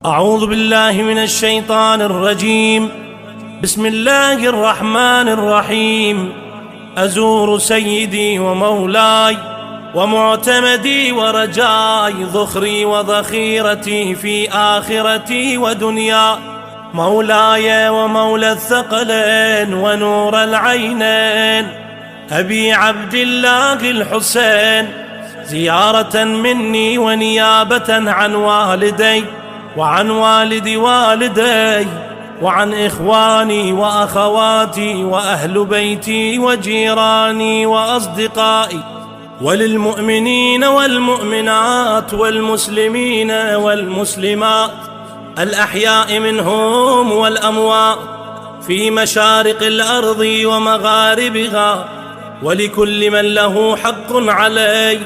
أعوذ بالله من الشيطان الرجيم. بسم الله الرحمن الرحيم. أزور سيدي ومولاي ومعتمدي ورجاي، ذخري وذخيرتي في آخرتي ودنيا، مولاي ومولى الثقلين ونور العينين، أبي عبد الله الحسين، زيارة مني ونيابة عن والدي وعن والد والدي وعن إخواني وأخواتي وأهل بيتي وجيراني وأصدقائي، وللمؤمنين والمؤمنات والمسلمين والمسلمات الأحياء منهم والأموات في مشارق الأرض ومغاربها، ولكل من له حق علي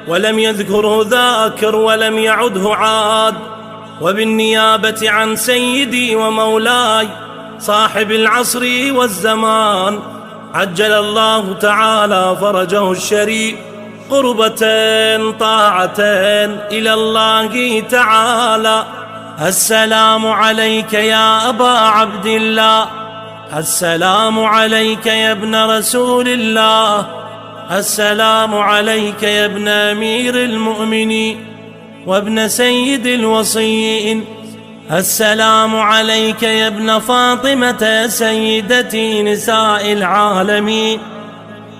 ولم يذكره ذاكر ولم يعده عاد، وبالنيابة عن سيدي ومولاي صاحب العصر والزمان عجل الله تعالى فرجه الشريف، قربة طاعة إلى الله تعالى. السلام عليك يا أبا عبد الله، السلام عليك يا ابن رسول الله، السلام عليك يا ابن أمير المؤمنين وابن سيد الوصيين، السلام عليك يا ابن فاطمة سيدتي نساء العالمين،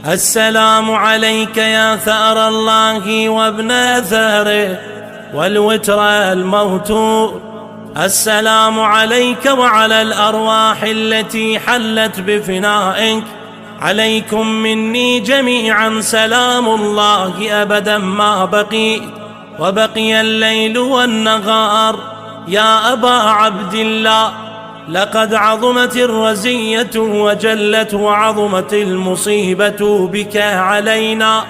السلام عليك يا ثأر الله وابن ثأره والوتر الموتور، السلام عليك وعلى الأرواح التي حلت بفنائك، عليكم مني جميعا سلام الله أبدا ما بقيت وبقي الليل والنهار. يا أبا عبد الله، لقد عظمت الرزية وجلت وعظمت المصيبة بك علينا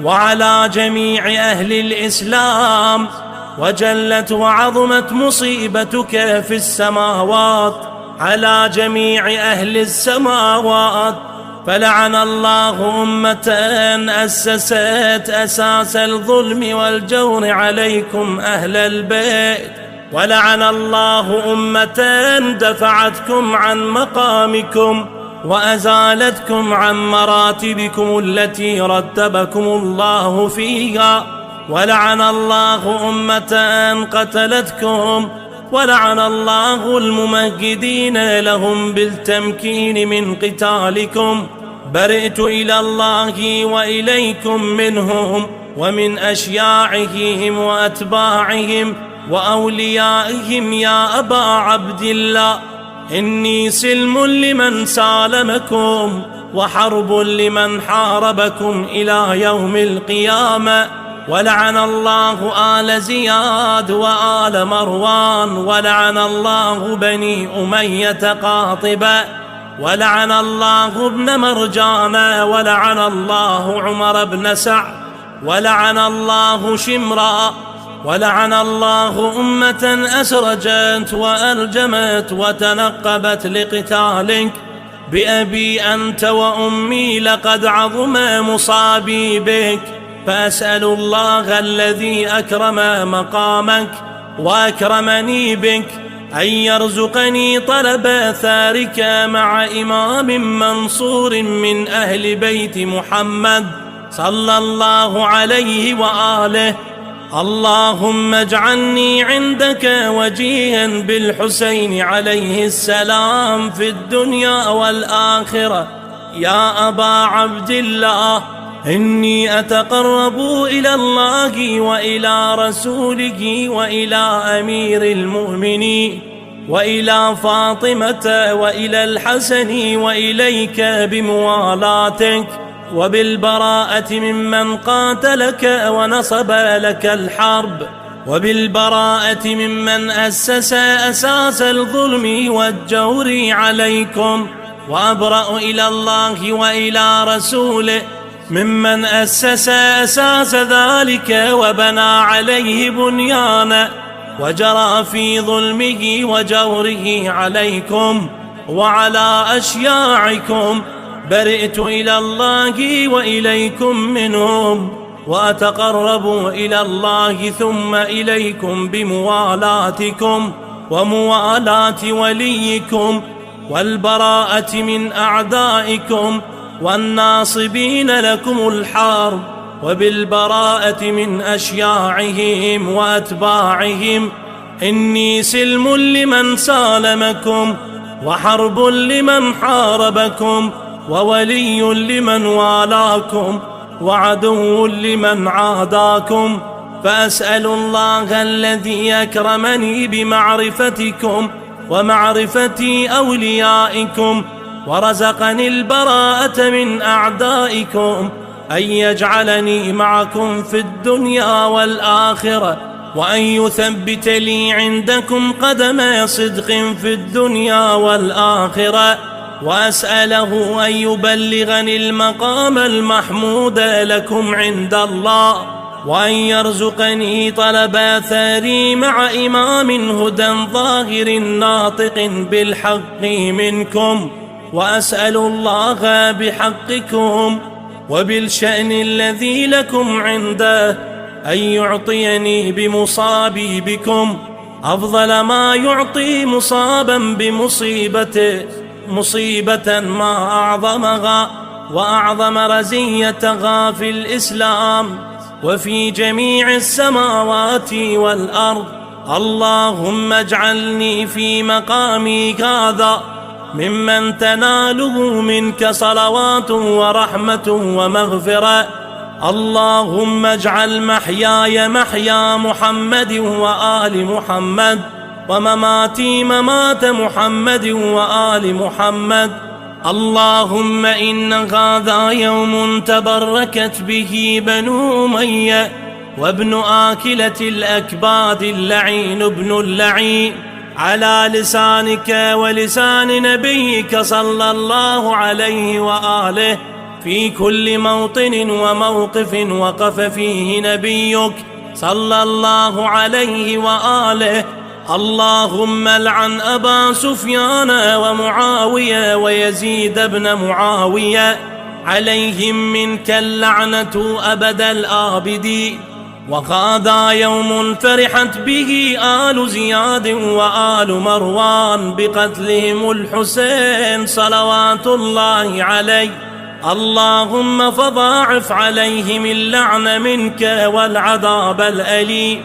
وعلى جميع أهل الإسلام، وجلت وعظمت مصيبتك في السماوات على جميع أهل السماوات، فلعن الله أمة أسست أساس الظلم والجور عليكم أهل البيت، ولعن الله أمة دفعتكم عن مقامكم وأزالتكم عن مراتبكم التي رتبكم الله فيها، ولعن الله أمة قتلتكم، ولعن الله الممهدين لهم بالتمكين من قتالكم. برئت إلى الله وإليكم منهم ومن أشياعهم وأتباعهم وأوليائهم يا أبا عبد الله، إني سلم لمن سالمكم وحرب لمن حاربكم إلى يوم القيامة. ولعن الله آل زياد وآل مروان، ولعن الله بني أمية قاطبة، ولعن الله ابن مرجان، ولعن الله عمر بن سعد، ولعن الله شمرا، ولعن الله أمة أسرجت وأرجمت وتنقبت لقتالك. بأبي أنت وأمي لقد عظم مصابي بك، فأسأل الله الذي أكرم مقامك وأكرمني بك أن يرزقني طلب ثارك مع إمام منصور من أهل بيت محمد صلى الله عليه وآله. اللهم اجعلني عندك وجيها بالحسين عليه السلام في الدنيا والآخرة. يا أبا عبد الله، إني أتقرب إلى الله وإلى رسوله وإلى أمير المؤمنين وإلى فاطمة وإلى الحسن وإليك بموالاتك وبالبراءة ممن قاتلك ونصب لك الحرب، وبالبراءة ممن أسس أساس الظلم والجور عليكم، وأبرأ إلى الله وإلى رسوله ممن أسس أساس ذلك وبنى عليه بنيانا وجرى في ظلمه وجوره عليكم وعلى أشياعكم. برئت إلى الله وإليكم منهم، وأتقرب إلى الله ثم إليكم بموالاتكم وموالاة وليكم والبراءة من أعدائكم والناصبين لكم الحرب، وبالبراءة من أشياعهم وأتباعهم. إني سلم لمن سالمكم، وحرب لمن حاربكم، وولي لمن والاكم، وعدو لمن عاداكم. فأسأل الله الذي أكرمني بمعرفتكم ومعرفة أوليائكم ورزقني البراءة من أعدائكم أن يجعلني معكم في الدنيا والآخرة، وأن يثبت لي عندكم قدم صدق في الدنيا والآخرة، وأسأله أن يبلغني المقام المحمود لكم عند الله، وأن يرزقني طلب ثاري مع إمام هدى ظاهر ناطق بالحق منكم. وأسأل الله بحقكم وبالشأن الذي لكم عنده أن يعطيني بمصابي بكم أفضل ما يعطي مصابا بمصيبته، مصيبة ما أعظمها وأعظم رزيتها في الإسلام وفي جميع السماوات والأرض. اللهم اجعلني في مقامي هذا ممن تناله منك صلوات ورحمة ومغفرة. اللهم اجعل محياي محيا محمد وآل محمد، ومماتي ممات محمد وآل محمد. اللهم إن هذا يوم تبركت به بنو أمية وابن آكلة الأكباد اللعين ابن اللعين، على لسانك ولسان نبيك صلى الله عليه وآله في كل موطن وموقف وقف فيه نبيك صلى الله عليه وآله. اللهم لعن أبا سفيان ومعاوية ويزيد بن معاوية، عليهم منك اللعنة أبد الآبدين. وهذا يوم فرحت به آل زياد وآل مروان بقتلهم الحسين صلوات الله عليه. اللهم فضاعف عليهم اللعن منك والعذاب الأليم.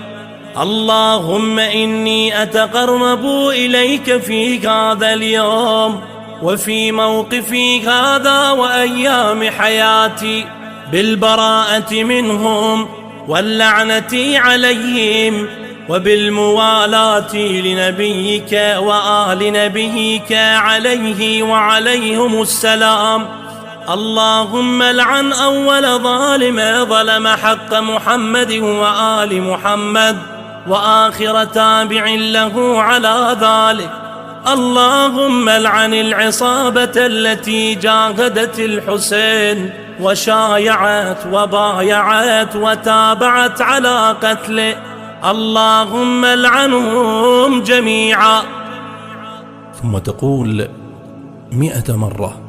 اللهم إني أتقرب إليك في هذا اليوم وفي موقفي هذا وأيام حياتي بالبراءة منهم واللعنة عليهم وبالموالاة لنبيك وآل نبيك عليه وعليهم السلام. اللهم لعن أول ظالم ظلم حق محمد وآل محمد وآخر تابع له على ذلك. اللهم لعن العصابة التي جاهدت الحسين وشايعت وبايعت وتابعت على قتله. اللهم لعنهم جميعا. ثم تقول 100 مرة: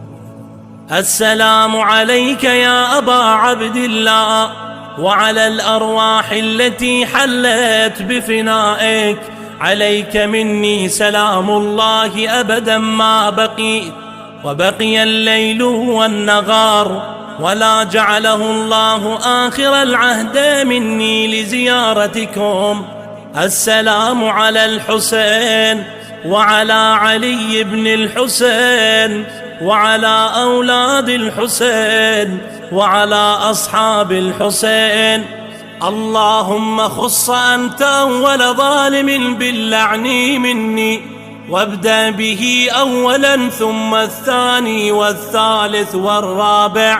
السلام عليك يا أبا عبد الله، وعلى الأرواح التي حلت بفنائك، عليك مني سلام الله أبدا ما بقيت وبقي الليل والنهار، ولا جعله الله آخر العهد مني لزيارتكم. السلام على الحسين وعلى علي بن الحسين وعلى أولاد الحسين وعلى أصحاب الحسين. اللهم خص أنت أول ظالم باللعن مني، وابدأ به أولا ثم الثاني والثالث والرابع.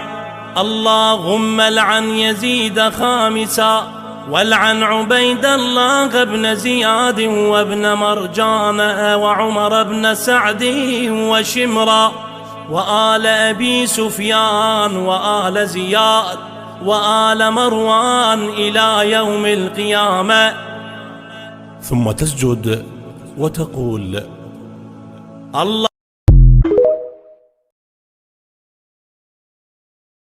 اللهم لعن يزيد خامسا، والعن عبيد الله بن زياد وابن مرجان وعمر بن سعد وشمرا وآل أبي سفيان وآل زياد وآل مروان إلى يوم القيامة. ثم تسجد وتقول: الله